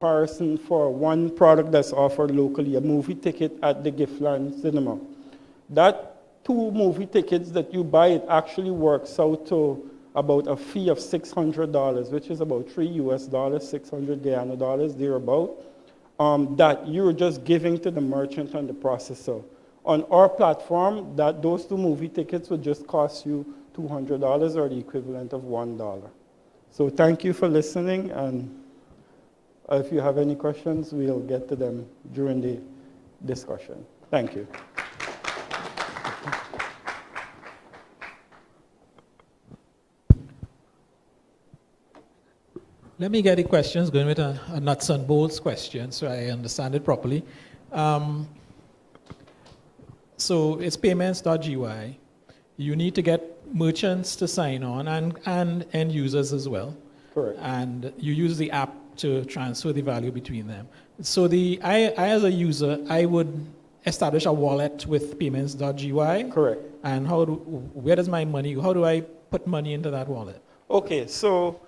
comparison for one product that's offered locally, a movie ticket at the Giftland Cinema. That 2 movie tickets that you buy, it actually works out to about a fee of $600, which is about $3 US, 600 Guyana dollars, thereabout, that you're just giving to the merchant and the processor. On our platform, those 2 movie tickets would just cost you $200 or the equivalent of $1. So thank you for listening, and if you have any questions, we'll get to them during the discussion. Thank you. Let me get the questions going with a nuts and bolts question so I understand it properly. So it's payments.gy. You need to get merchants to sign on and end users as well. Correct. And you use the app to transfer the value between them. So I as a user, I would establish a wallet with payments.gy. Correct. And where does my money go? How do I put money into that wallet? Okay, so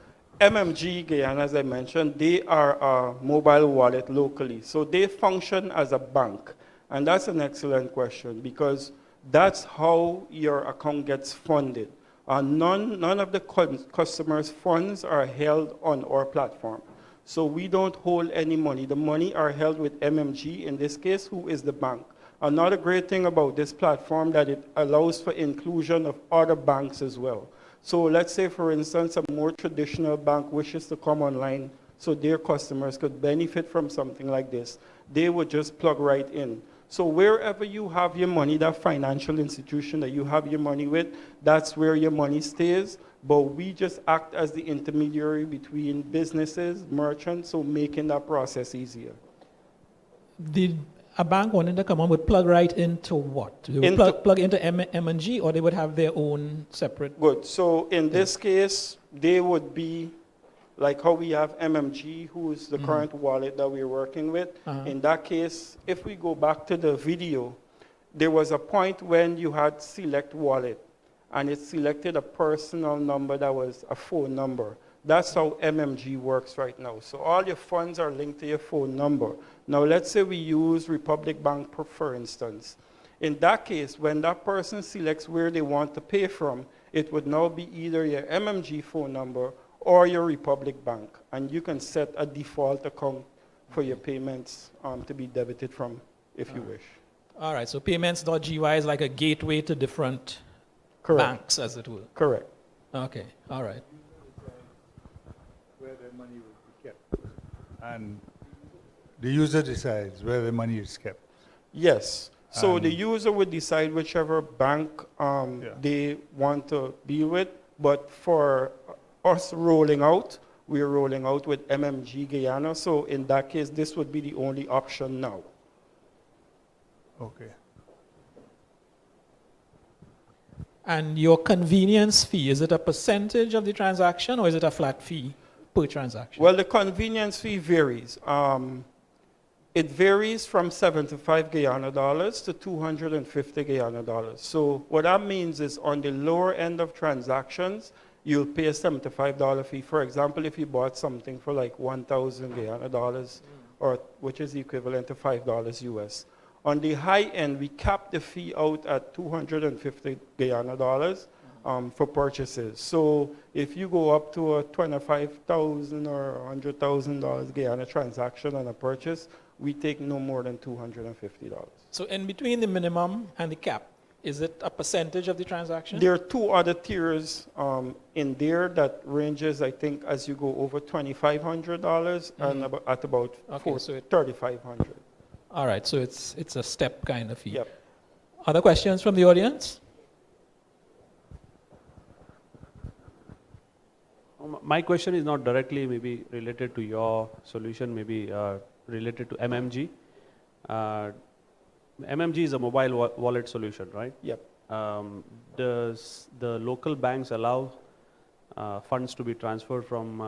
MMG Guyana, as I mentioned, they are a mobile wallet locally. So they function as a bank. And that's an excellent question because that's how your account gets funded. None of the customers' funds are held on our platform. So we don't hold any money. The money are held with MMG, in this case, who is the bank. Another great thing about this platform that it allows for inclusion of other banks as well. So let's say, for instance, a more traditional bank wishes to come online so their customers could benefit from something like this. They would just plug right in. So wherever you have your money, that financial institution that you have your money with, that's where your money stays. But we just act as the intermediary between businesses, merchants, so making that process easier. Did a bank wanting to come on would plug right into what? They would plug into M&G, or they would have their own separate? Good. So in this case, they would be like how we have MMG, who is the current wallet that we're working with. In that case, if we go back to the video, there was a point when you had select wallet, and it selected a personal number that was a phone number. That's how MMG works right now. So all your funds are linked to your phone number. Now let's say we use Republic Bank, for instance. In that case, when that person selects where they want to pay from, it would now be either your MMG phone number or your Republic Bank. And you can set a default account for your payments to be debited from if you wish. All right, so payments.gy is like a gateway to different banks, as it were. Correct. Okay, all right. Where their money will be kept. And the user decides where the money is kept. Yes. So the user would decide whichever bank they want to be with. But for us rolling out, we're rolling out with MMG Guyana. So in that case, this would be the only option now. Okay. And your convenience fee, is it a percentage of the transaction or is it a flat fee per transaction? Well, the convenience fee varies. It varies from 75 Guyana dollars to 250 Guyana dollars. So what that means is on the lower end of transactions, you'll pay a $75 fee. For example, if you bought something for like 1,000 Guyana dollars, or which is the equivalent to $5 US. On the high end, we cap the fee out at 250 Guyana dollars for purchases. So if you go up to a $25,000 or $100,000 Guyana transaction on a purchase, we take no more than $250. So in between the minimum and the cap, is it a percentage of the transaction? There are two other tiers in there that ranges, I think, as you go over $2,500 and at about $3,500. All right, so it's a step kind of fee. Yep. Other questions from the audience? My question is not directly maybe related to your solution, maybe related to MMG. MMG is a mobile wallet solution, right? Yep. Does the local banks allow funds to be transferred from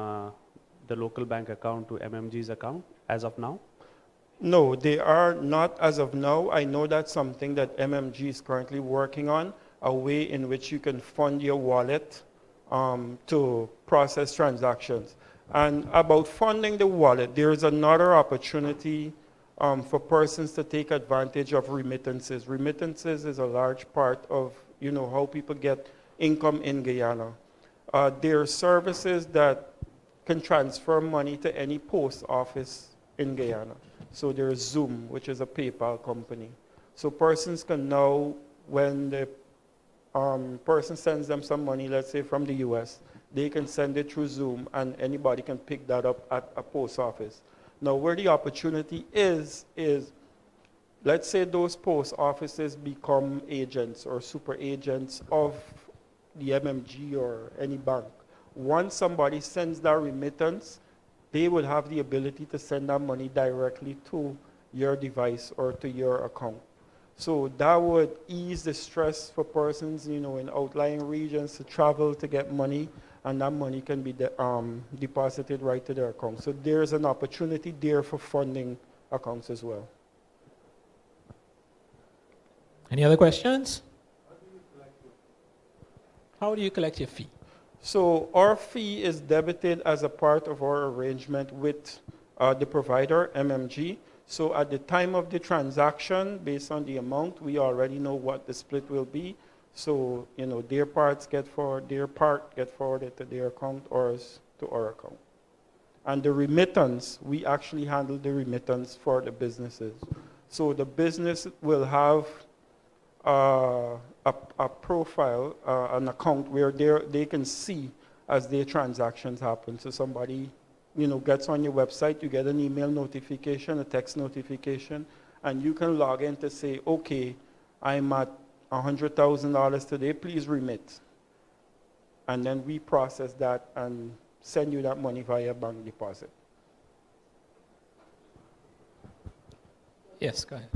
the local bank account to MMG's account as of now? No, they are not as of now. I know that's something that MMG is currently working on, a way in which you can fund your wallet to process transactions. And about funding the wallet, there is another opportunity for persons to take advantage of remittances. Remittances is a large part of, you know, how people get income in Guyana. There are services that can transfer money to any post office in Guyana. So there's Zoom, which is a PayPal company. So persons can now, when the person sends them some money, let's say from the US, they can send it through Zoom and anybody can pick that up at a post office. Now where the opportunity is let's say those post offices become agents or super agents of the MMG or any bank. Once somebody sends that remittance, they would have the ability to send that money directly to your device or to your account. So that would ease the stress for persons, you know, in outlying regions to travel to get money, and that money can be deposited right to their account. So there's an opportunity there for funding accounts as well. Any other questions? How do you collect your fee? So our fee is debited as a part of our arrangement with the provider, MMG. So at the time of the transaction, based on the amount, we already know what the split will be. So, you know, their part get forwarded to their account, ours to our account. And the remittance, we actually handle the remittance for the businesses. So the business will have a profile, an account where they can see as their transactions happen. So somebody, you know, gets on your website, you get an email notification, a text notification, and you can log in to say, okay, I'm at $100,000 today, please remit. And then we process that and send you that money via bank deposit. Yes, go ahead.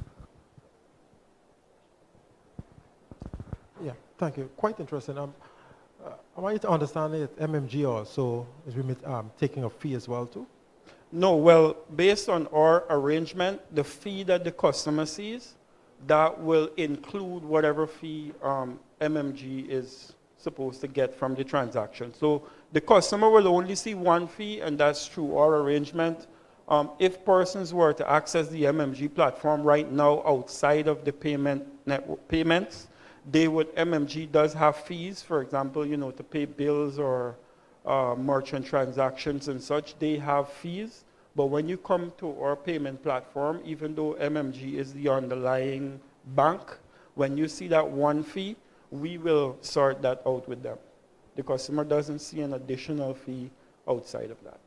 Yeah, thank you. Quite interesting. I want you to understand that MMG also is taking a fee as well too? No, well, based on our arrangement, the fee that the customer sees, that will include whatever fee MMG is supposed to get from the transaction. So the customer will only see one fee, and that's through our arrangement. If persons were to access the MMG platform right now outside of the payment network payments, MMG does have fees, for example, you know, to pay bills or merchant transactions and such, they have fees. But when you come to our payment platform, even though MMG is the underlying bank, when you see that one fee, we will sort that out with them. The customer doesn't see an additional fee outside of that.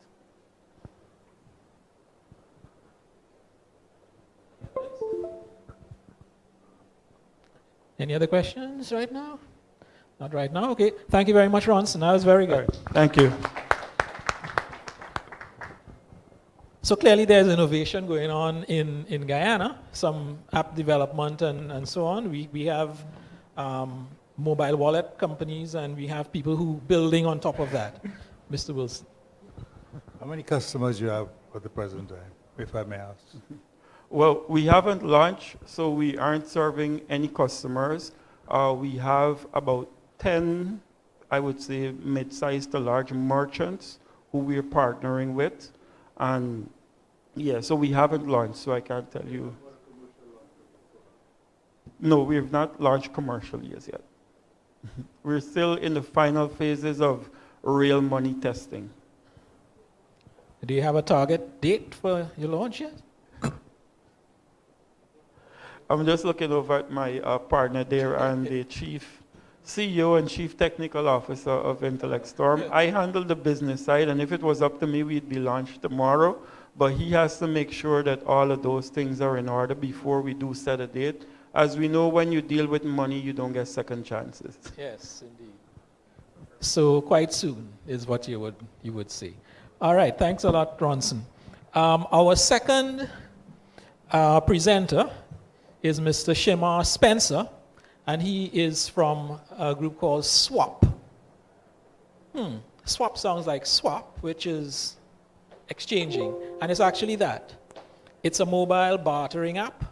Any other questions right now? Not right now? Okay. Thank you very much, Ronson. That was very good. Thank you. So clearly there's innovation going on in Guyana, some app development and so on. We have mobile wallet companies and we have people who building on top of that. Mr. Wilson. How many customers do you have at the present time, if I may ask? Well, we haven't launched, so we aren't serving any customers. We have about 10, I would say, mid-sized to large merchants who we're partnering with. And yeah, so we haven't launched, so I can't tell you. No, we have not launched commercially as yet. We're still in the final phases of real money testing. Do you have a target date for your launch yet? I'm just looking over at my partner there and the chief CEO and chief technical officer of Intellect Storm. I handle the business side, and if it was up to me, we'd be launched tomorrow. But he has to make sure that all of those things are in order before we do set a date. As we know, when you deal with money, you don't get second chances. Yes, indeed. So quite soon is what you would say. All right, thanks a lot, Ronson. Our second presenter is Mr. Shemar Spencer, and he is from a group called SWAP. SWAP sounds like swap, which is exchanging, and it's actually that. It's a mobile bartering app,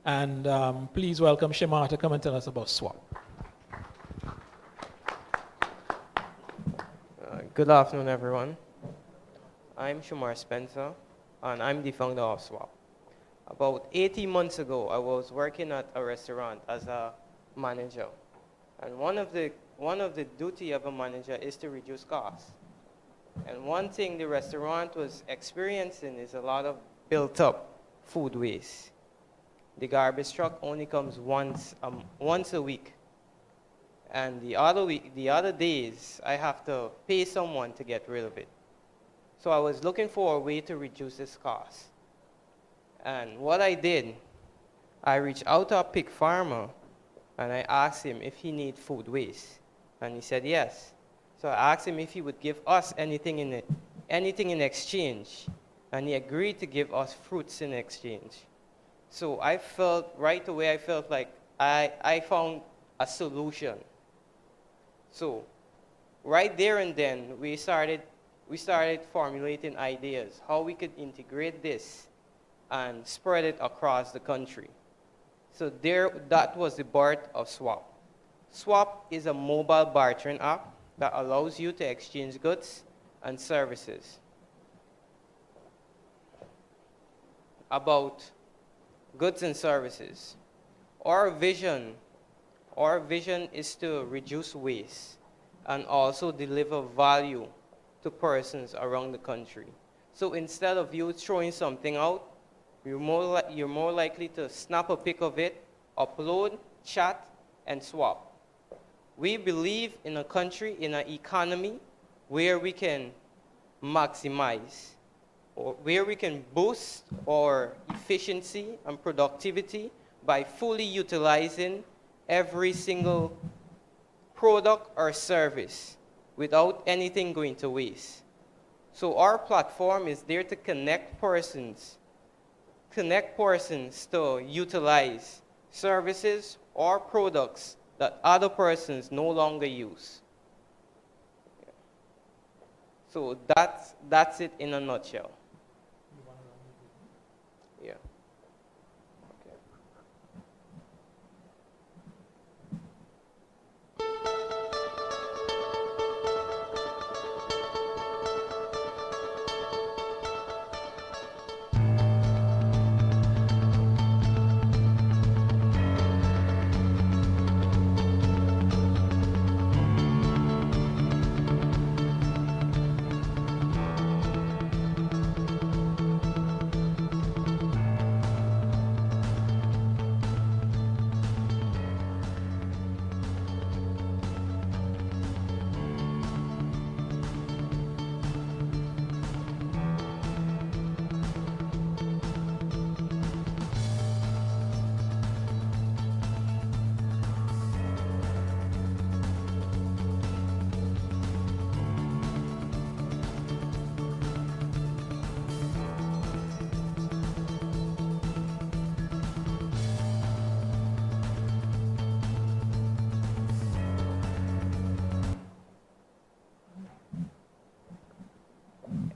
and please welcome Shemar to come and tell us about SWAP. Good afternoon, everyone. I'm Shamar Spencer, and I'm the founder of Swap. About 18 months ago, I was working at a restaurant as a manager. And one of the duty of a manager is to reduce costs. And one thing the restaurant was experiencing is a lot of built up food waste. The garbage truck only comes once a week. And the other days, I have to pay someone to get rid of it. So I was looking for a way to reduce this cost. And what I did, I reached out to a pig farmer and I asked him if he needs food waste. And he said yes. So I asked him if he would give us anything in exchange. And he agreed to give us fruits in exchange. So right away I felt like I found a solution. So right there and then we started formulating ideas how we could integrate this and spread it across the country. So that was the birth of Swap. Swap is a mobile bartering app that allows you to exchange goods and services. About goods and services. Our vision is to reduce waste and also deliver value to persons around the country. So instead of you throwing something out, you're more likely to snap a pic of it, upload, chat, and swap. We believe in a country, in an economy where we can maximize, or where we can boost our efficiency and productivity by fully utilizing every single product or service without anything going to waste. So our platform is there to connect persons to utilize services or products that other persons no longer use. So that's it in a nutshell. Yeah. Okay.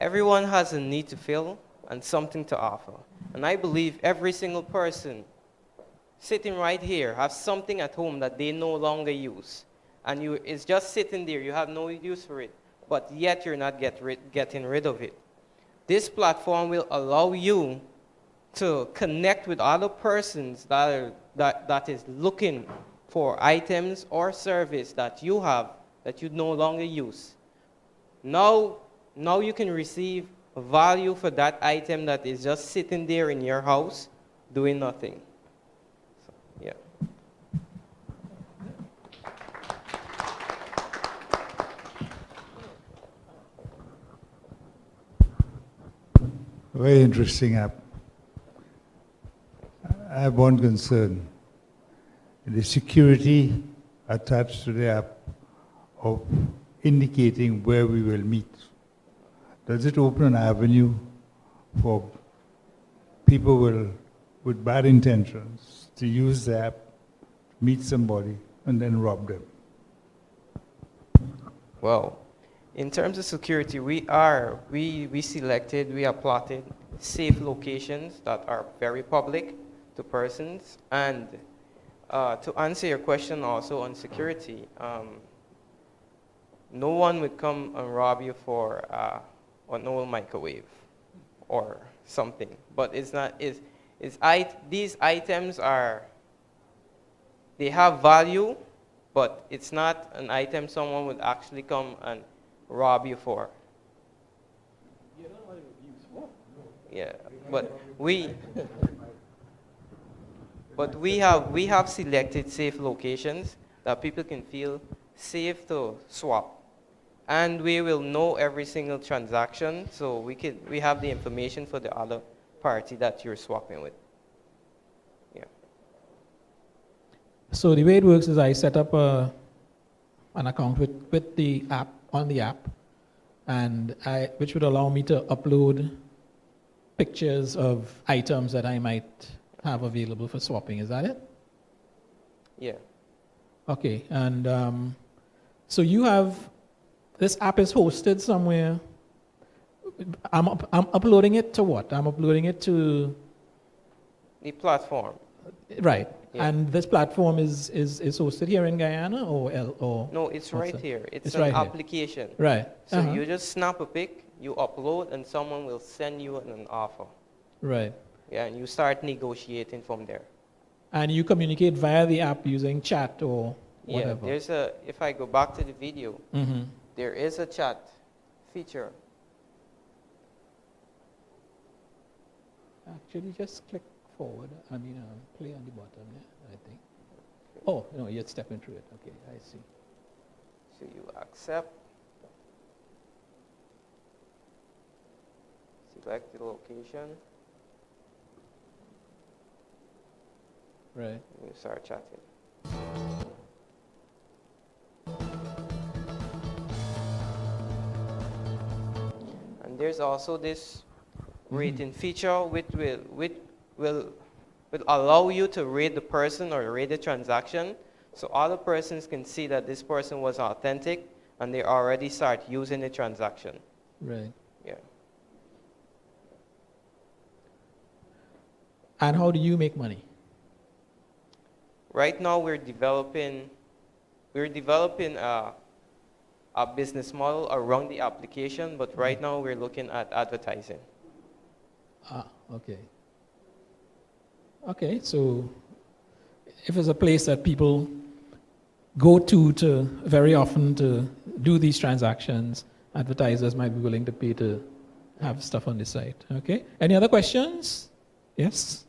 Everyone has a need to fill and something to offer. And I believe every single person sitting right here has something at home that they no longer use. And it's just sitting there, you have no use for it, but yet you're not getting rid of it. This platform will allow you to connect with other persons that is looking for items or service that you have that you no longer use. Now you can receive value for that item that is just sitting there in your house doing nothing. So, yeah. Very interesting app. I have one concern. The security attached to the app of indicating where we will meet. Does it open an avenue for people with bad intentions to use the app, meet somebody, and then rob them? Well, in terms of security, we plotted safe locations that are very public to persons. And to answer your question also on security, no one would come and rob you for an old microwave or something. But it's not, these items are, they have value, but it's not an item someone would actually come and rob you for. Yeah, but we have selected safe locations that people can feel safe to swap, and we will know every single transaction, so we have the information for the other party that you're swapping with. Yeah. So the way it works is I set up an account with the app, on the app, and which would allow me to upload pictures of items that I might have available for swapping. Is that it? Yeah. Okay, and so you have, this app is hosted somewhere. I'm uploading it to what? I'm uploading it to... The platform. Right. Yeah. And this platform is hosted here in Guyana or No, it's right it? here. It's It's an right here. application. Right. So Uh-huh. you just snap a pic, you upload, and someone will send you an offer. Right. Yeah, and you start negotiating from there. And you communicate via the app using chat or Yeah, whatever. there's a, if I go back to the video, Mm-hmm. there is a chat feature. Actually, just click forward. Play on the bottom, yeah, I think. Oh, no, you're stepping through it. Okay, I see. So you accept, select the location, Right. and you start chatting. And there's also this rating feature which will allow you to rate the person or rate the transaction, so other persons can see that this person was authentic and they already start using the transaction. Right. Yeah. And how do you make money? Right now we're developing a business model around the application, but right now we're looking at advertising. Ah, okay. Okay, so if it's a place that people go to very often to do these transactions, advertisers might be willing to pay to have stuff on the site. Okay. Any other questions? Yes.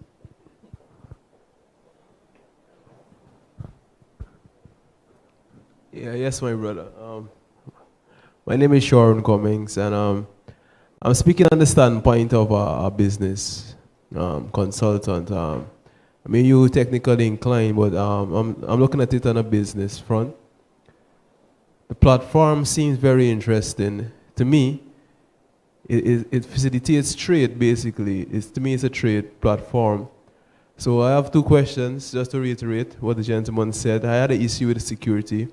Yeah, yes, my brother. My name is Sharon Cummings, and I'm speaking on the standpoint of a business consultant. I mean, you technically inclined, but I'm looking at it on a business front. The platform seems very interesting to me. It facilitates trade, basically. To me, it's a trade platform. So I have two questions, just to reiterate what the gentleman said. I had an issue with security,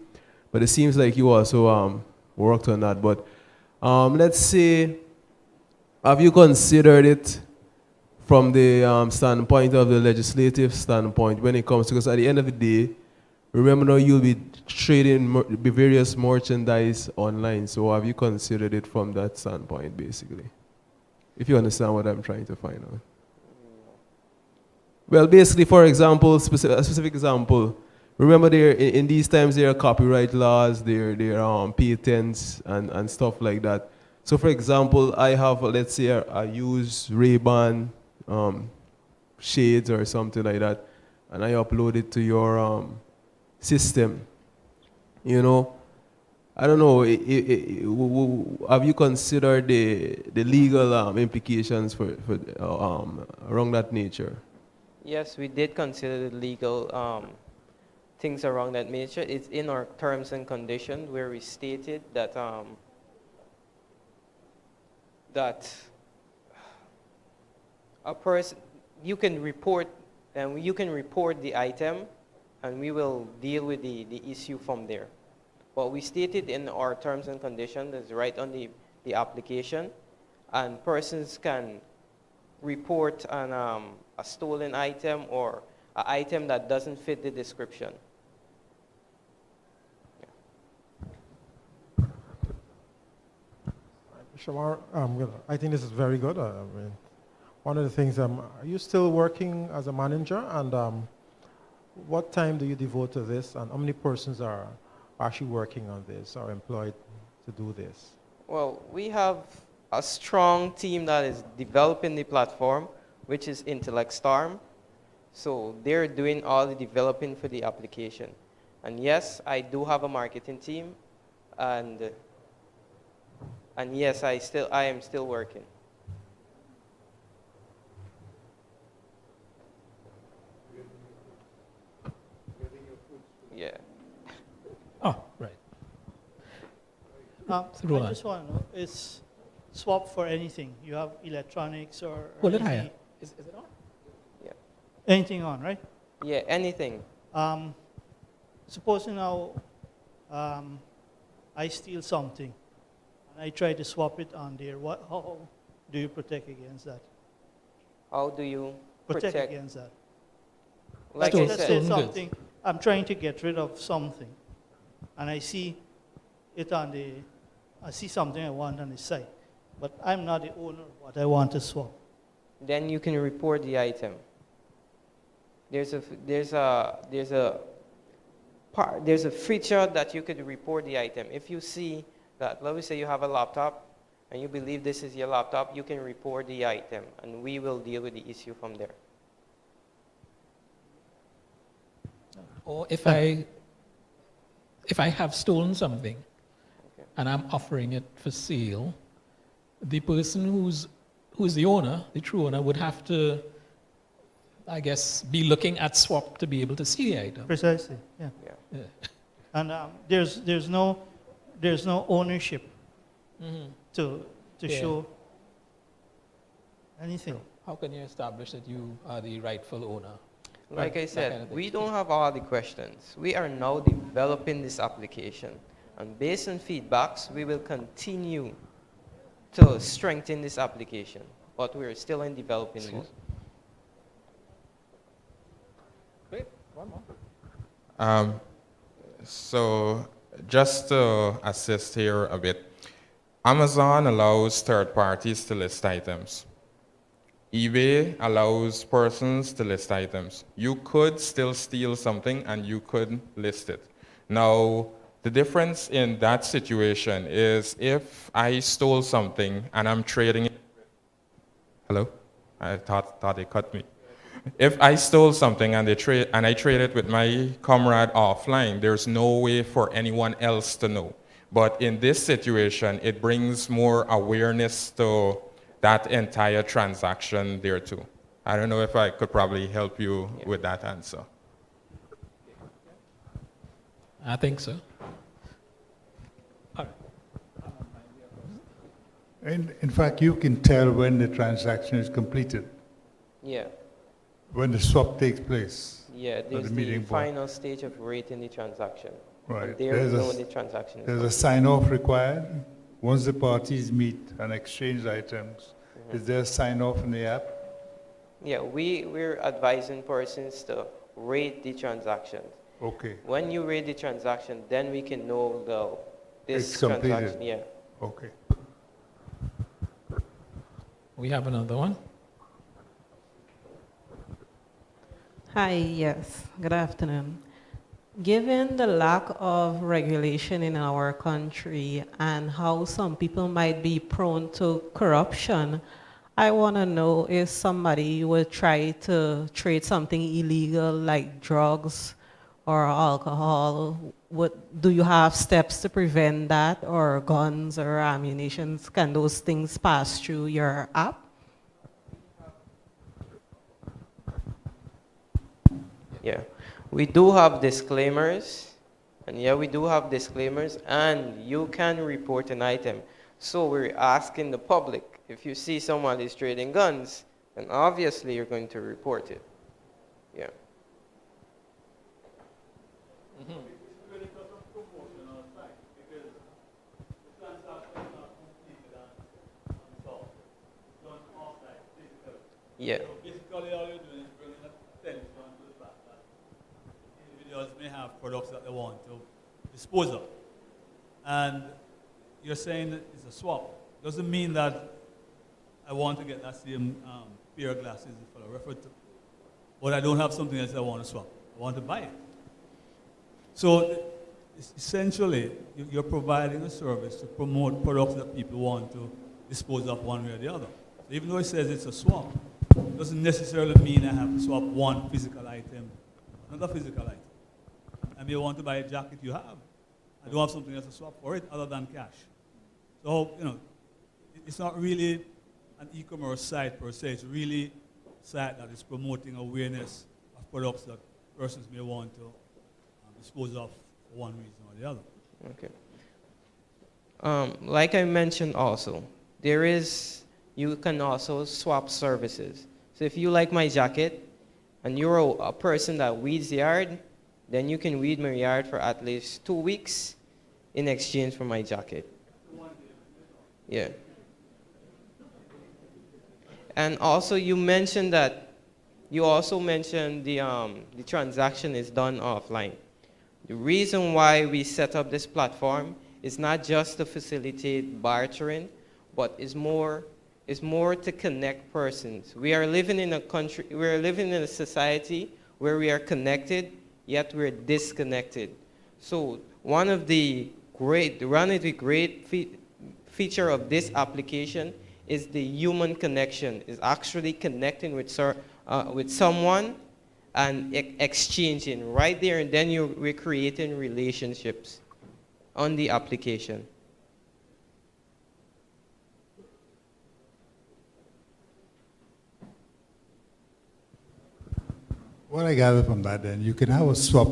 but it seems like you also worked on that. But let's say, have you considered it from the standpoint of the legislative standpoint when it comes to, because at the end of the day, remember now you'll be trading various merchandise online. So have you considered it from that standpoint, basically? If you understand what I'm trying to find out. Well, basically, for example, a specific example, remember there in these times there are copyright laws, there are patents and stuff like that. So for example, I have, let's say, I use Ray-Ban shades or something like that, and I upload it to your system. You know, I don't know, have you considered the legal implications for around that nature? Yes, we did consider the legal things around that nature. It's in our terms and conditions where we stated that that a person, you can report the item, and we will deal with the issue from there. What we stated in our terms and conditions is right on the application, and persons can report on a stolen item or an item that doesn't fit the description. Shamar, I think this is very good. I mean, one of the things, are you still working as a manager? And what time do you devote to this? And how many persons are actually working on this or employed to do this? Well, we have a strong team that is developing the platform, which is Intellect Storm. So they're doing all the developing for the application. And yes, I do have a marketing team, and yes, I am still working. Yeah. Oh, right. I Roland. just want to know, is swap for anything? You have electronics or Hold it anything, higher. Is it on? anything on, right? Yeah, anything. Supposing now I steal something and I try to swap it on there, how do you protect against that? How do you Protect protect? against that. Like Stolen- I Let's said, say stolen goods. something, I'm trying to get rid of something and I see it on I see something I want on the site, but I'm not the owner of what I want to swap. then you can report the item. There's a feature that you could report the item. If you see that, let me say you have a laptop and you believe this is your laptop, you can report the item and we will deal with the issue from there. Or if I have stolen something Okay. and I'm offering it for sale, the person who's the owner, the true owner, would have to, I guess, be looking at swap to be able to see the item. Precisely, yeah. Yeah. Yeah. And there's no ownership to Yeah. show anything. How can you establish that you are the rightful owner? Like I That said, kind of thing. we don't have all the questions. We are now developing this application. And based on feedbacks, we will continue to strengthen this application. But we're still in developing mode. Great. One more. So just to assist here a bit, Amazon allows third parties to list items. eBay allows persons to list items. You could still steal something and you could list it. Now, the difference in that situation is if I stole something and I'm trading it. Hello? I thought they cut me. If I stole something and I trade it with my comrade offline, there's no way for anyone else to know. But in this situation, it brings more awareness to that entire transaction there too. I don't know if I could probably help you with that answer. I think so. In fact, you can tell when the transaction is completed, Yeah. when the swap takes place. Yeah, there's the meeting point. final stage of rating the transaction. Right. And there There's you a- know the transaction is There's a complete. sign-off required. Once the parties meet and exchange items, is there a sign-off in the app? Yeah, we're advising persons to rate the transaction. Okay, When you rate the transaction, then we can know this It's completed. transaction. Yeah. okay. We have another one. Hi, yes, good afternoon. Given the lack of regulation in our country and how some people might be prone to corruption, I want to know if somebody would try to trade something illegal like drugs or alcohol, do you have steps to prevent that, or guns or ammunition? Can those things pass through your app? Yeah. We do have disclaimers. And yeah, we do have disclaimers. And you can report an item. So we're asking the public, if you see someone is trading guns, then obviously you're going to report it. Yeah. Yeah. Basically, all you're doing is bringing attention to the fact that individuals may have products that they want to dispose of. And you're saying that it's a swap. Doesn't mean that I want to get that same pair of glasses that I referred to. But I don't have something else I want to swap. I want to buy it. So essentially, you're providing a service to promote products that people want to dispose of one way or the other. So even though it says it's a swap, it doesn't necessarily mean I have to swap one physical item for another physical item. I may want to buy a jacket you have. I don't have something else to swap for it other than cash. So, it's not really an e-commerce site per se. It's really a site that is promoting awareness of products that persons may want to dispose of for one reason or the other. Okay. Like I mentioned also, you can also swap services. So if you like my jacket and you're a person that weeds the yard, then you can weed my yard for at least 2 weeks in exchange for my jacket. Yeah. And also you mentioned the transaction is done offline. The reason why we set up this platform is not just to facilitate bartering, but is more to connect persons. We are living in a society where we are connected, yet we're disconnected. So one of the great feature of this application is the human connection, is actually connecting with someone and exchanging right there, and then we're creating relationships on the application. What I gather from that, then, you can have a swap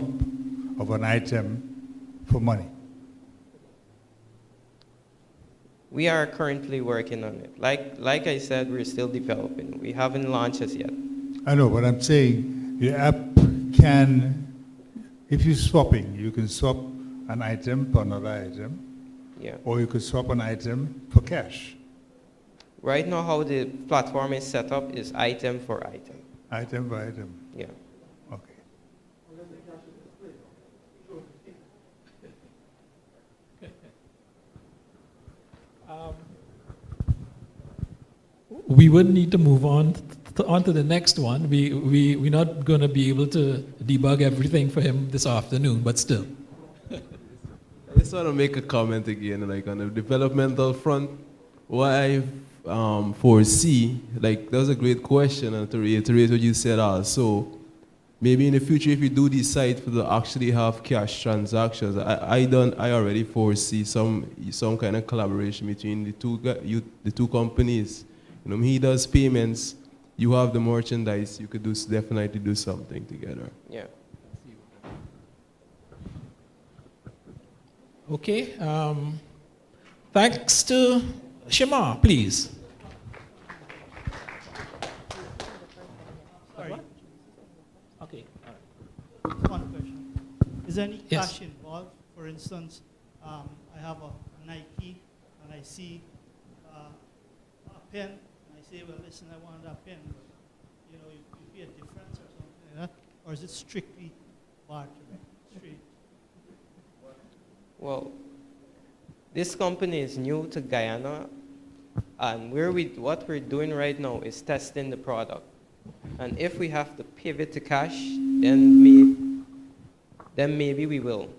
of an item for money. We are currently working on it. Like I said, we're still developing. We haven't launched as yet. I know, but I'm saying the app can, if you're swapping, you can swap an item for another item. Yeah. Or you could swap an item for cash. Right now, how the platform is set up is item for item. Item for item. Yeah. Okay. We would need to move on to the next one. We're not going to be able to debug everything for him this afternoon, but still. I just want to make a comment again, like on the developmental front, what I foresee, like that was a great question, and to reiterate what you said also, maybe in the future if you do decide to actually have cash transactions, I already foresee some kind of collaboration between the two companies. He does payments, you have the merchandise, you could definitely do something together. Yeah. Okay. Thanks to Shema, please. Sorry. Okay. One question. Is there any Yes. cash involved? For instance, I have a Nike and I see a pen and I say, well, listen, I want that pen. You pay a difference or something like that? Or is it strictly bartering? Straight? Well, this company is new to Guyana, and what we're doing right now is testing the product. And if we have to pivot to cash, then maybe we will.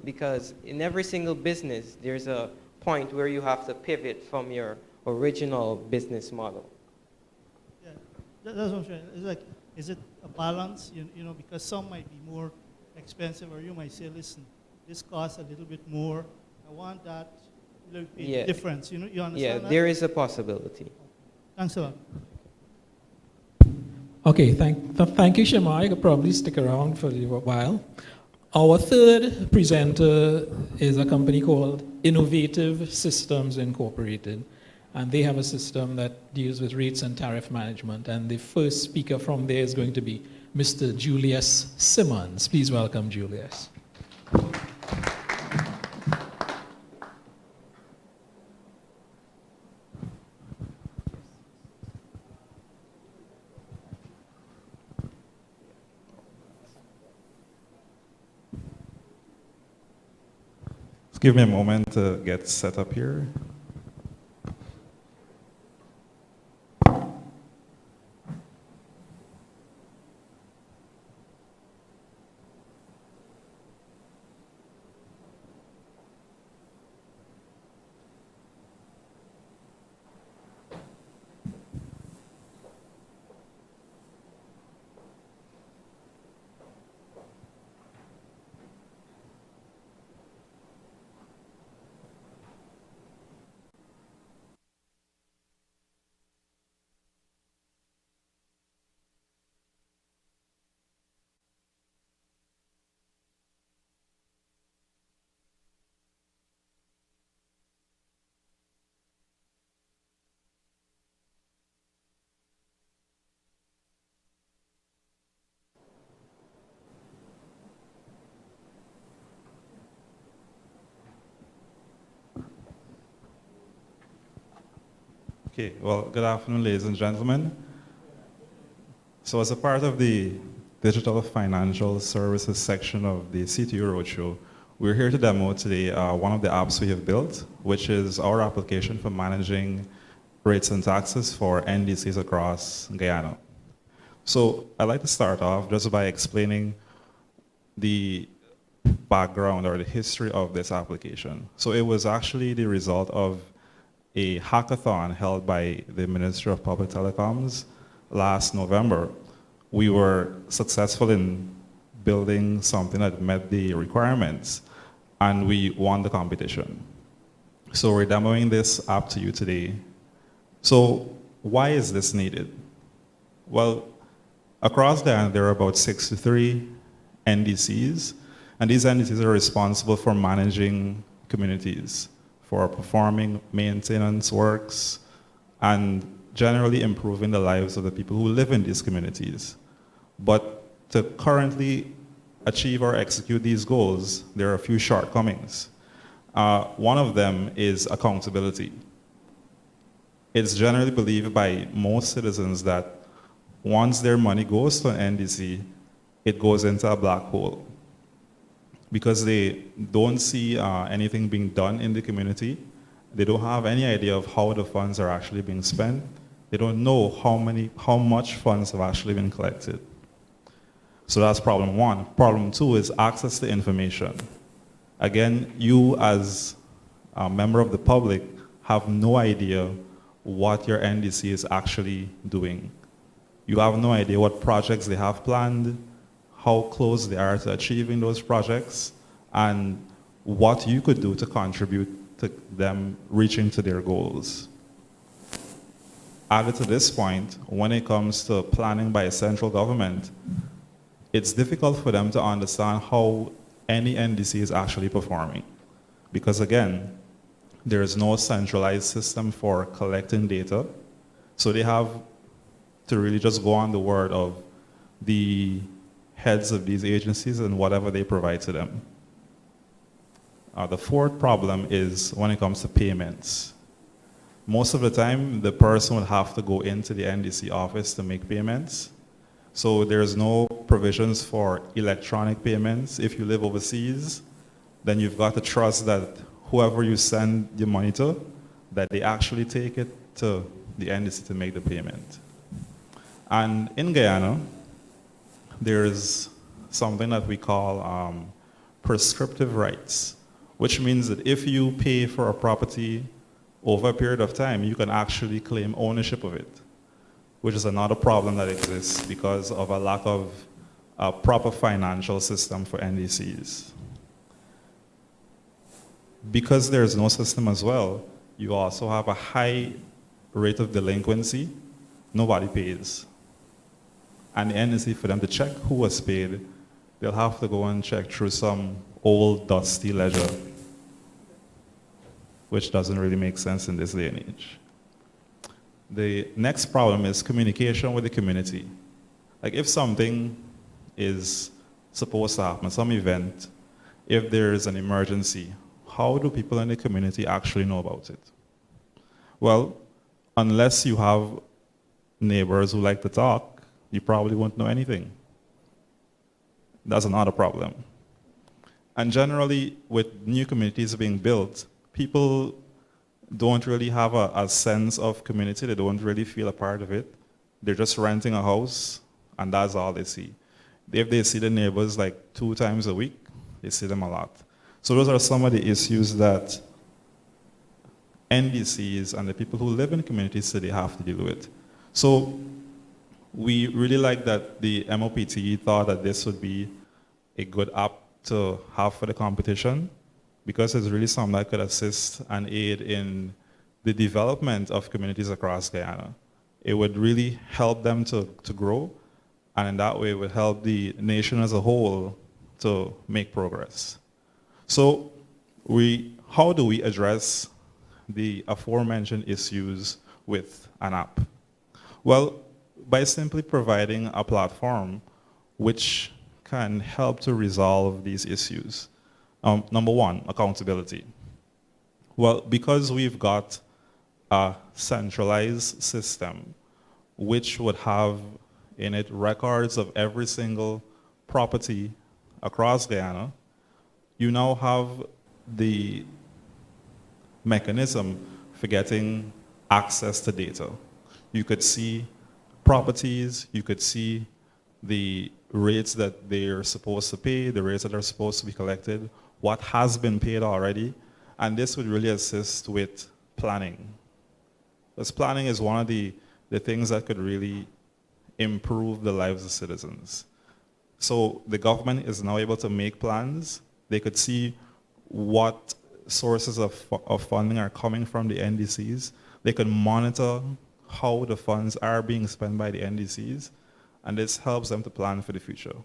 Because in every single business, there's a point where you have to pivot from your original business model. Yeah, that's what I'm saying. It's like, is it a balance? Because some might be more expensive, or you might say, listen, this costs a little bit more. I want that little bit difference. You understand that? There is a possibility. Thanks a lot. Okay, thank you, Shema. You could probably stick around for a while. Our third presenter is a company called Innovative Systems Incorporated, and they have a system that deals with rates and tariff management. And the first speaker from there is going to be Mr. Julius Simmons. Please welcome Julius. Just give me a moment to get set up here. Okay, well, good afternoon, ladies and gentlemen. So as a part of the Digital Financial Services section of the Ctu Roadshow, we're here to demo today one of the apps we have built, which is our application for managing rates and taxes for NDCs across Guyana. So I'd like to start off just by explaining the background or the history of this application. So it was actually the result of a hackathon held by the Ministry of Public Telecoms last November. We were successful in building something that met the requirements, and we won the competition. So we're demoing this app to you today. So why is this needed? Well, across Guyana, there are about 63 NDCs, and these NDCs are responsible for managing communities, for performing maintenance works, and generally improving the lives of the people who live in these communities. But to currently achieve or execute these goals, there are a few shortcomings. One of them is accountability. It's generally believed by most citizens that once their money goes to an NDC, it goes into a black hole, because they don't see anything being done in the community. They don't have any idea of how the funds are actually being spent. They don't know how much funds have actually been collected. So that's problem one. Problem two is access to information. Again, you as a member of the public have no idea what your NDC is actually doing. You have no idea what projects they have planned, how close they are to achieving those projects, and what you could do to contribute to them reaching to their goals. Added to this point, when it comes to planning by a central government, it's difficult for them to understand how any NDC is actually performing. Because again, there is no centralized system for collecting data, so they have to really just go on the word of the heads of these agencies and whatever they provide to them. The fourth problem is when it comes to payments. Most of the time, the person would have to go into the NDC office to make payments. So there's no provisions for electronic payments. If you live overseas, then you've got to trust that whoever you send your money to, that they actually take it to the NDC to make the payment. And in Guyana, there's something that we call prescriptive rights, which means that if you pay for a property over a period of time, you can actually claim ownership of it, which is another problem that exists because of a lack of a proper financial system for NDCs. Because there's no system as well, you also have a high rate of delinquency. Nobody pays. And the NDC, for them to check who was paid, they'll have to go and check through some old dusty ledger, which doesn't really make sense in this day and age. The next problem is communication with the community. Like if something is supposed to happen, some event, if there is an emergency, how do people in the community actually know about it? Well, unless you have neighbors who like to talk, you probably won't know anything. That's another problem. And generally, with new communities being built, people don't really have a sense of community. They don't really feel a part of it. They're just renting a house, and that's all they see. If they see the neighbors like 2 times a week, they see them a lot. So those are some of the issues that NDCs and the people who live in communities today have to deal with. So we really like that the MOPT thought that this would be a good app to have for the competition, because it's really something that could assist and aid in the development of communities across Guyana. It would really help them to grow, and in that way it would help the nation as a whole to make progress. So how do we address the aforementioned issues with an app? Well, by simply providing a platform which can help to resolve these issues. Number one, accountability. Well, because we've got a centralized system which would have in it records of every single property across Guyana, you now have the mechanism for getting access to data. You could see properties, you could see the rates that they're supposed to pay, the rates that are supposed to be collected, what has been paid already, and this would really assist with planning. Because planning is one of the things that could really improve the lives of citizens. So the government is now able to make plans. They could see what sources of funding are coming from the NDCs. They can monitor how the funds are being spent by the NDCs, and this helps them to plan for the future.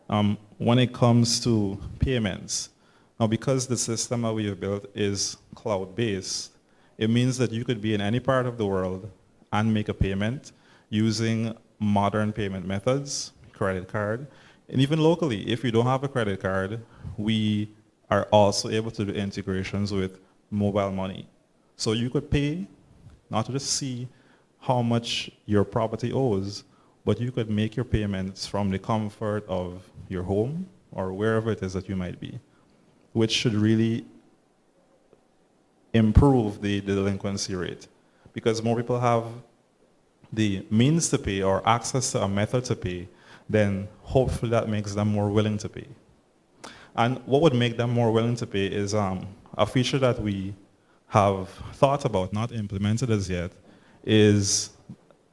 When it comes to payments, now because the system that we have built is cloud-based, it means that you could be in any part of the world and make a payment using modern payment methods, credit card, and even locally, if you don't have a credit card, we are also able to do integrations with mobile money. So you could pay, not to just see how much your property owes, but you could make your payments from the comfort of your home or wherever it is that you might be, which should really improve the delinquency rate, because more people have the means to pay or access to a method to pay, then hopefully that makes them more willing to pay. And what would make them more willing to pay is a feature that we have thought about, not implemented as yet, is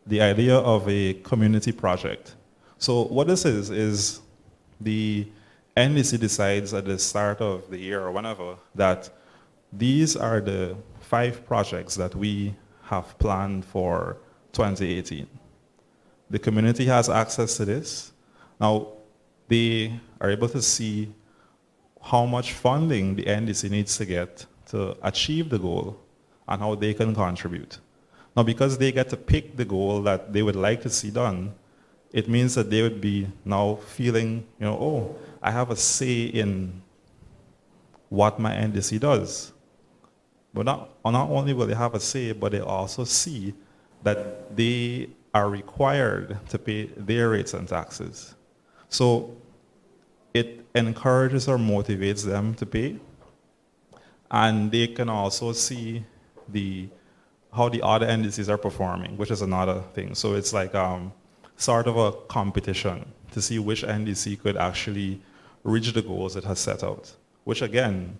the idea of a community project. So what this is the NDC decides at the start of the year or whenever that these are the 5 projects that we have planned for 2018. The community has access to this. Now, they are able to see how much funding the NDC needs to get to achieve the goal and how they can contribute. Now, because they get to pick the goal that they would like to see done, it means that they would be now feeling, oh, I have a say in what my NDC does. But not only will they have a say, but they also see that they are required to pay their rates and taxes. So it encourages or motivates them to pay, and they can also see how the other NDCs are performing, which is another thing. So it's like sort of a competition to see which NDC could actually reach the goals it has set out, which again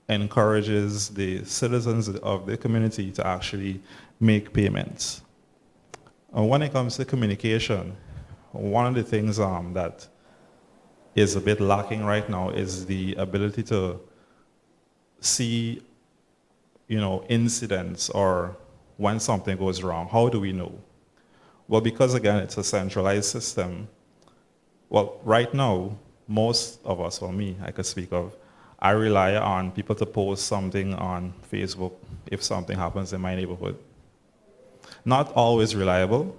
encourages the citizens of the community to actually make payments. When it comes to communication, one of the things that is a bit lacking right now is the ability to see, incidents or when something goes wrong. How do we know? Well, because again, it's a centralized system. Well, right now, most of us, well, me, I could speak of, I rely on people to post something on Facebook if something happens in my neighborhood. Not always reliable.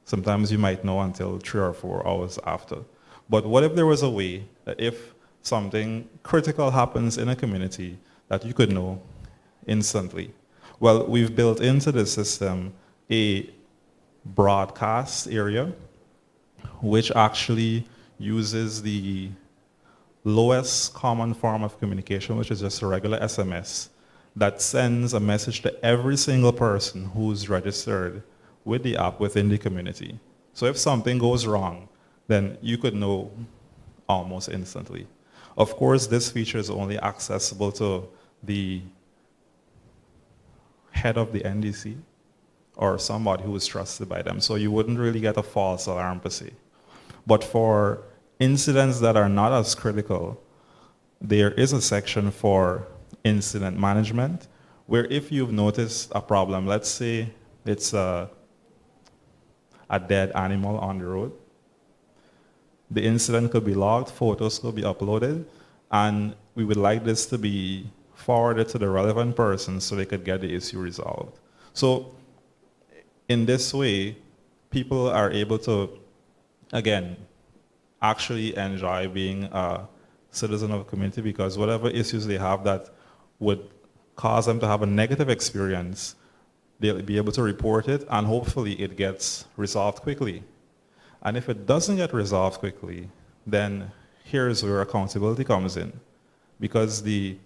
Sometimes you might know until 3 or 4 hours after. But what if there was a way that if something critical happens in a community that you could know instantly? Well, we've built into the system a broadcast area which actually uses the lowest common form of communication, which is just a regular SMS, that sends a message to every single person who's registered with the app within the community. So if something goes wrong, then you could know almost instantly. Of course, this feature is only accessible to the head of the NDC or somebody who is trusted by them. So you wouldn't really get a false alarm per se. But for incidents that are not as critical, there is a section for incident management, where if you've noticed a problem, let's say it's a dead animal on the road, the incident could be logged, photos could be uploaded, and we would like this to be forwarded to the relevant person so they could get the issue resolved. So in this way, people are able to, again, actually enjoy being a citizen of a community, because whatever issues they have that would cause them to have a negative experience, they'll be able to report it, and hopefully it gets resolved quickly. And if it doesn't get resolved quickly, then here's where accountability comes in. Because the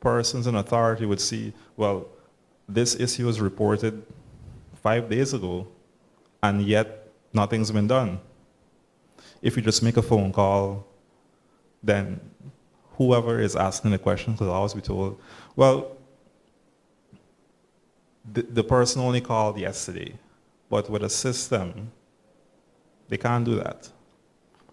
persons in authority would see, well, this issue was reported 5 days ago, and yet nothing's been done. If you just make a phone call, then whoever is asking the question could always be told, well, the person only called yesterday, but with a system, they can't do that.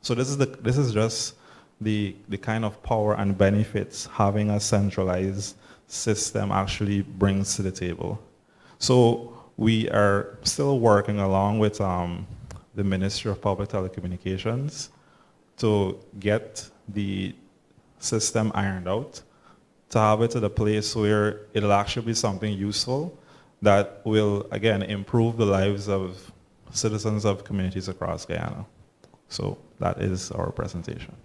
So this is just the kind of power and benefits having a centralized system actually brings to the table. So we are still working along with the Ministry of Public Telecommunications to get the system ironed out, to have it to the place where it'll actually be something useful that will, again, improve the lives of citizens of communities across Guyana. So that is our presentation.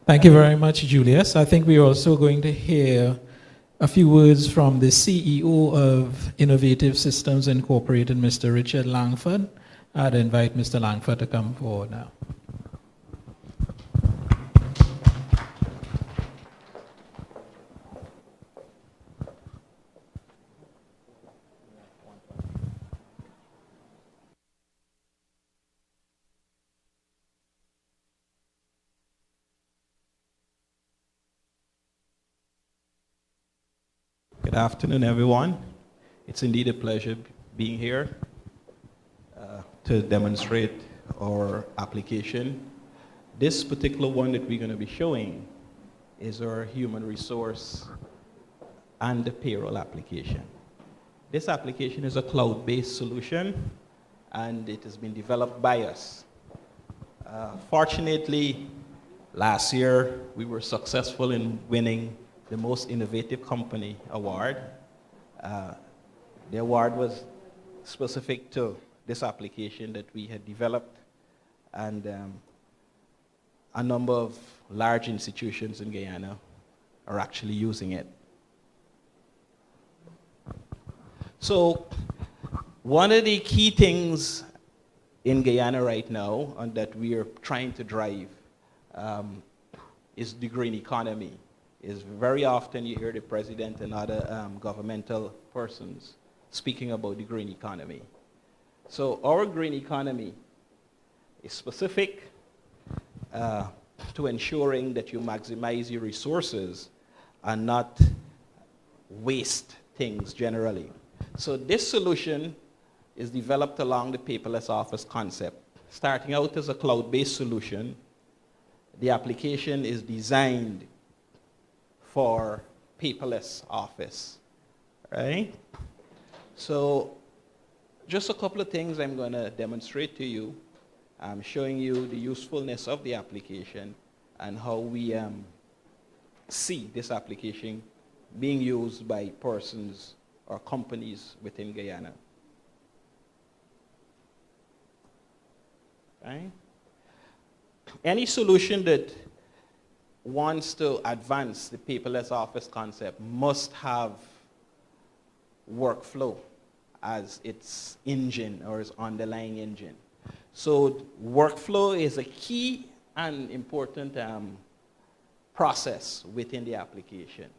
Thank you very much, Julius. I think we're also going to hear a few words from the CEO of Innovative Systems Incorporated, Mr. Richard Langford. I'd invite Mr. Langford to come forward now. Good afternoon, everyone. It's indeed a pleasure being here to demonstrate our application. This particular one that we're going to be showing is our human resource and the payroll application. This application is a cloud-based solution, and it has been developed by us. Fortunately, last year we were successful in winning the Most Innovative Company Award. The award was specific to this application that we had developed, and a number of large institutions in Guyana are actually using it. So one of the key things in Guyana right now and that we are trying to drive is the green economy. Is very often you hear the president and other governmental persons speaking about the green economy. So our green economy is specific to ensuring that you maximize your resources and not waste things generally. So this solution is developed along the paperless office concept. Starting out as a cloud-based solution, the application is designed for paperless office, right? So just a couple of things I'm going to demonstrate to you. I'm showing you the usefulness of the application and how we see this application being used by persons or companies within Guyana. Right? Any solution that wants to advance the paperless office concept must have workflow as its engine or its underlying engine. So workflow is a key and important process within the application.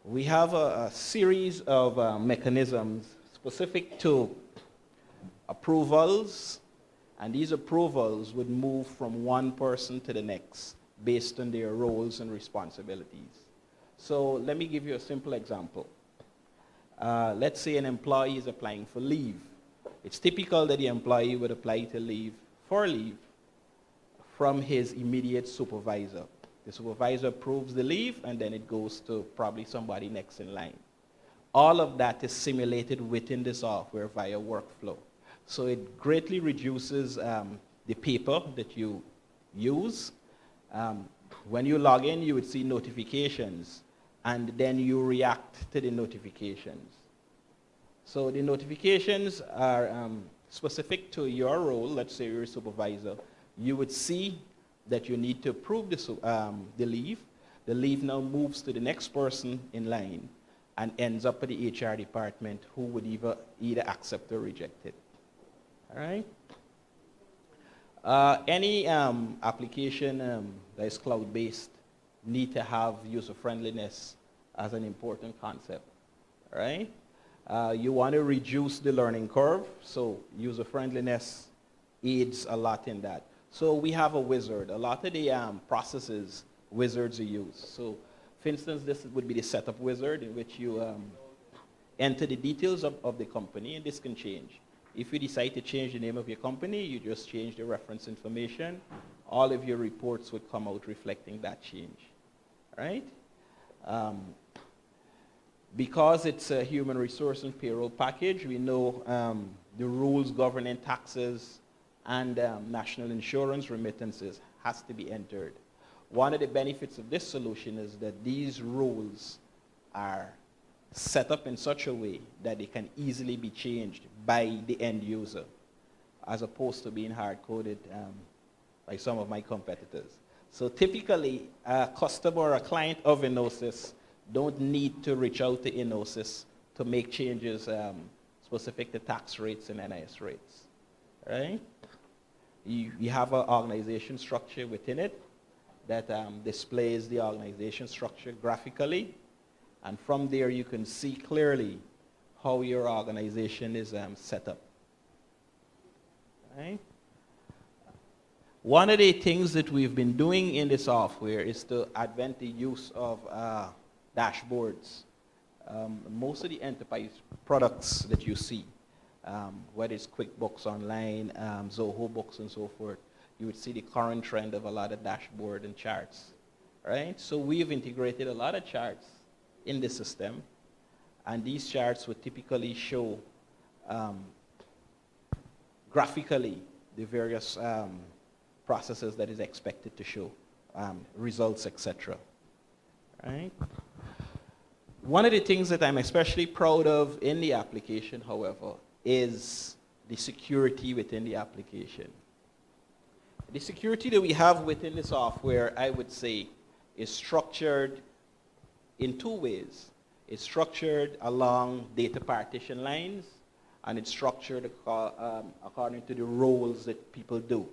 We have a series of mechanisms specific to approvals, and these approvals would move from one person to the next based on their roles and responsibilities. So let me give you a simple example. Let's say an employee is applying for leave. It's typical that the employee would apply to leave from his immediate supervisor. The supervisor approves the leave, and then it goes to probably somebody next in line. All of that is simulated within the software via workflow. So it greatly reduces the paper that you use. When you log in, you would see notifications, and then you react to the notifications. So the notifications are specific to your role. Let's say you're a supervisor. You would see that you need to approve the leave now moves to the next person in line and ends up at the HR department, who would either accept or reject it. All right? Any application that is cloud-based need to have user-friendliness as an important concept. All right? You want to reduce the learning curve, so user-friendliness aids a lot in that. So we have a wizard. A lot of the processes wizards are used. So for instance, this would be the setup wizard, in which you enter the details of the company, and this can change. If you decide to change the name of your company, you just change the reference information. All of your reports would come out reflecting that change. All right? Because it's a human resource and payroll package, we know the rules governing taxes and national insurance remittances has to be entered. One of the benefits of this solution is that these rules are set up in such a way that they can easily be changed by the end user, as opposed to being hard-coded by some of my competitors. So typically, a customer or a client of Inosis don't need to reach out to Inosis to make changes specific to tax rates and NIS rates, right? You have an organization structure within it that displays the organization structure graphically, and from there you can see clearly how your organization is set up. Right? One of the things that we've been doing in the software is to advent the use of dashboards. Most of the enterprise products that you see, whether it's QuickBooks Online, Zoho Books and so forth, you would see the current trend of a lot of dashboard and charts, right? So we've integrated a lot of charts in the system, and these charts would typically show graphically the various processes that is expected to show, results, etc. Right? One of the things that I'm especially proud of in the application, however, is the security within the application. The security that we have within the software, I would say, is structured in two ways. It's structured along data partition lines, and it's structured according to the roles that people do.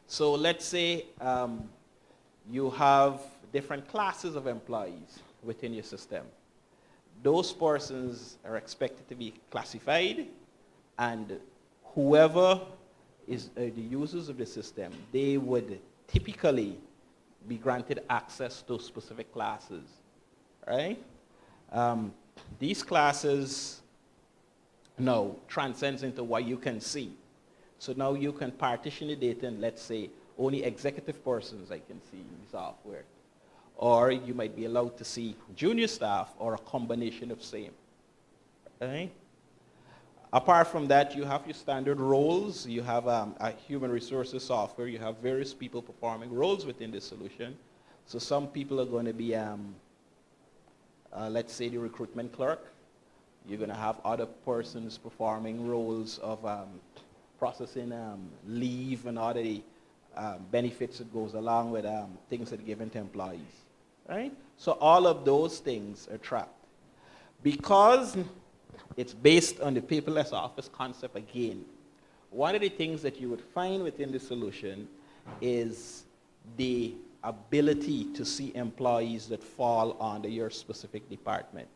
So let's say you have different classes of employees within your system. Those persons are expected to be classified, and whoever is the users of the system, they would typically be granted access to specific classes, right? These classes now transcends into what you can see. So now you can partition the data, and let's say only executive persons I can see in the software. Or you might be allowed to see junior staff, or a combination of same, right? Apart from that, you have your standard roles. You have a human resources software. You have various people performing roles within the solution. So some people are going to be, let's say, the recruitment clerk. You're going to have other persons performing roles of processing leave and all the benefits that goes along with things that are given to employees, right? So all of those things are tracked. Because it's based on the paperless office concept again, one of the things that you would find within the solution is the ability to see employees that fall under your specific department.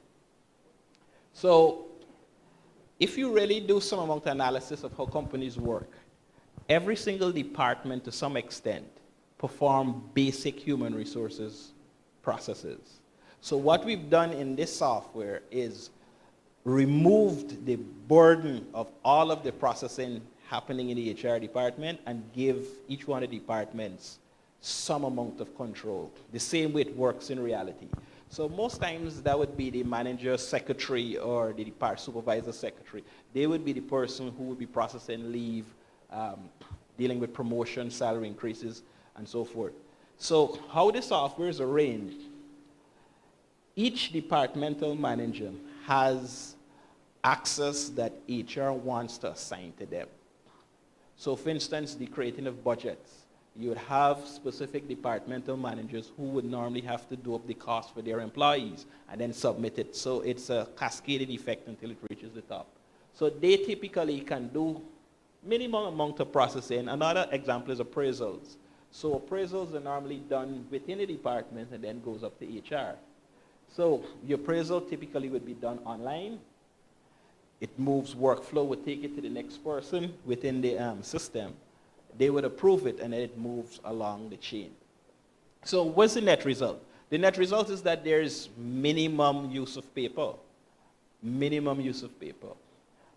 So if you really do some amount of analysis of how companies work, every single department to some extent perform basic human resources processes. So what we've done in this software is removed the burden of all of the processing happening in the HR department and give each one of the departments some amount of control, the same way it works in reality. So most times that would be the manager secretary or the supervisor secretary. They would be the person who would be processing leave, dealing with promotion, salary increases, and so forth. So how the software is arranged, each departmental manager has access that HR wants to assign to them. So for instance, the creating of budgets. You would have specific departmental managers who would normally have to do up the cost for their employees and then submit it. So it's a cascading effect until it reaches the top. So they typically can do minimum amount of processing. Another example is appraisals. So appraisals are normally done within the department and then goes up to HR. So the appraisal typically would be done online. It moves workflow, would take it to the next person within the system. They would approve it and then it moves along the chain. So what's the net result? The net result is that there's minimum use of paper. Minimum use of paper.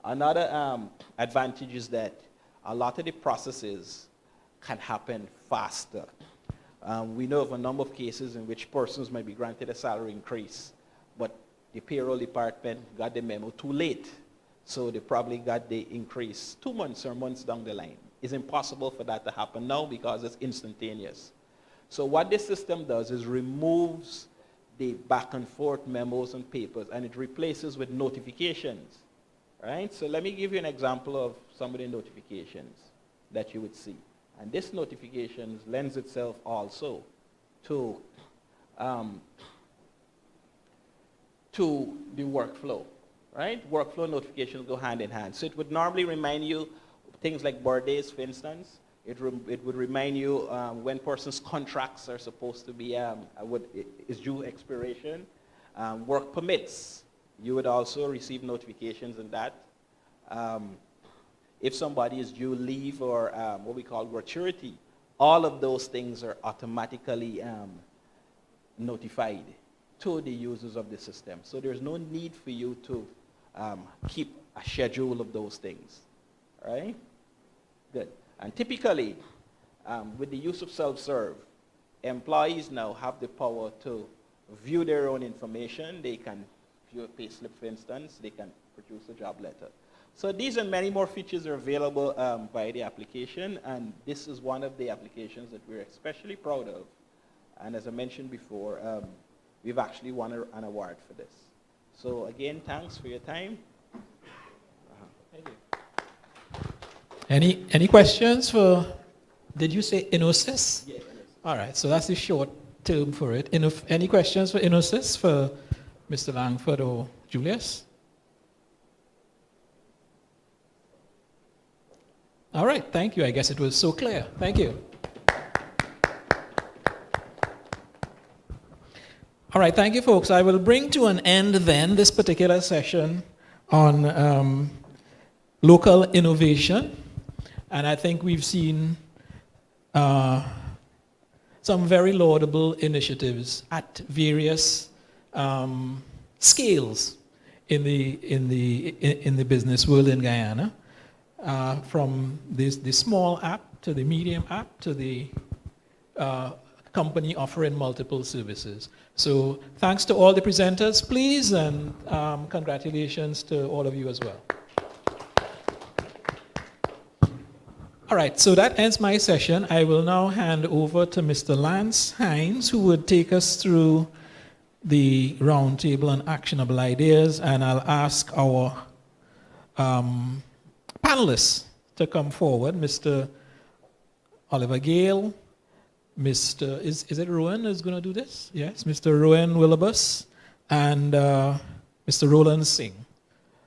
Another advantage is that a lot of the processes can happen faster. We know of a number of cases in which persons might be granted a salary increase, but the payroll department got the memo too late. So they probably got the increase 2 months or months down the line. It's impossible for that to happen now because it's instantaneous. So what this system does is removes the back and forth memos and papers and it replaces with notifications, right? So let me give you an example of some of the notifications that you would see. And this notification lends itself also to the workflow, right? Workflow notifications go hand in hand. So it would normally remind you things like birthdays, for instance. It would remind you when persons' contracts are supposed to be, is due expiration. Work permits, you would also receive notifications on that. If somebody is due leave or what we call gratuity, all of those things are automatically notified to the users of the system. So there's no need for you to keep a schedule of those things, right? Good. And typically, with the use of self-serve, employees now have the power to view their own information. They can view a pay slip, for instance. They can produce a job letter. So these and many more features are available via the application, and this is one of the applications that we're especially proud of. And as I mentioned before, we've actually won an award for this. So again, thanks for your time. Thank you. Any questions for, did you say InnoSys? Yes. All right, so that's the short term for it. Any questions for InnoSys for Mr. Langford or Julius? All right, thank you. I guess it was so clear. Thank you. All right, thank you, folks. I will bring to an end then this particular session on local innovation. And I think we've seen some very laudable initiatives at various scales in the business world in Guyana, from the small app to the medium app to the company offering multiple services. So thanks to all the presenters, please, and congratulations to all of you as well. All right, so that ends my session. I will now hand over to Mr. Lance Hines, who would take us through the roundtable on actionable ideas, and I'll ask our panelists to come forward. Mr. Oliver Gale, Mr. Is it Rowan who's going to do this? Yes, Mr. Rowan Willibus, and Mr. Roland Singh.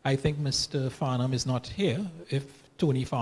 I think Mr. Farnham is not here. If Tony Farnham